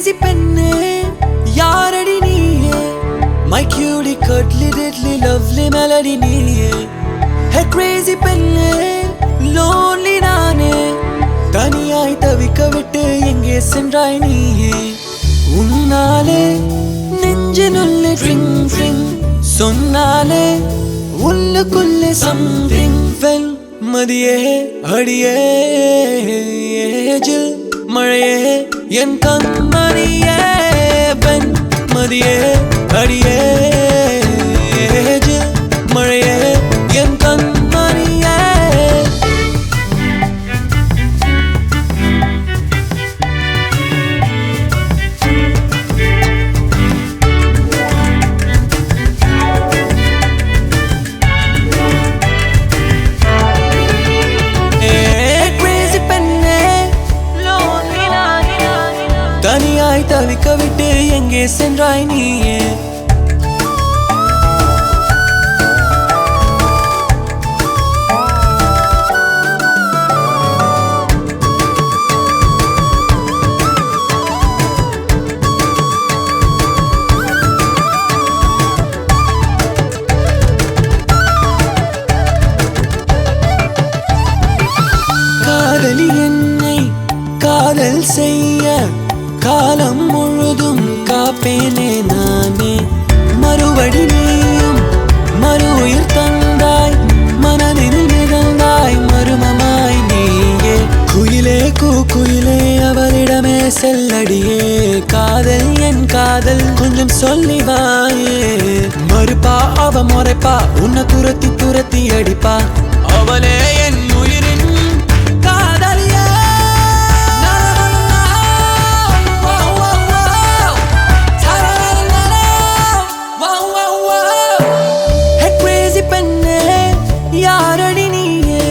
crazy பெண்ணே யாரடி நீயே My cutie cuddly diddly lovely melody நீயே Hey crazy பெண்ணே lonely நானே தனியாய் தவிக்க விட்டு எங்கே சென்றாய் நீயே உன்னாலே நெஞ்சினுள்ளே ring ring சொன்னாலே உள்ளுக்குள்ளே something fell மதியே அடியே ஜில் மழையே என் கண்மணியே வெண் மதியே அடியே ஜில் மழையே என் கண்மணியே தனியாய் தவிக்க விட்டு எங்கே சென்றாய் நீயே காதலி என்னை காதல் செய்ய காலம் முழுதும் காப்பேனே நானே மறுபடி நீயும் மறு உயிர் தந்தாய் மனதில் மிதந்தாய் மருமமாய் நீயே குயிலே குயிலே அவளிடமே செல்லடியே காதல் என் காதல் கொஞ்சம் சொல்லி வாயே மறுப்பா அவ முறைப்பா உன்னை துரத்தி துரத்தி அடிப்பா அவளே என் உயிரின் காதலியே யாரடி நீயே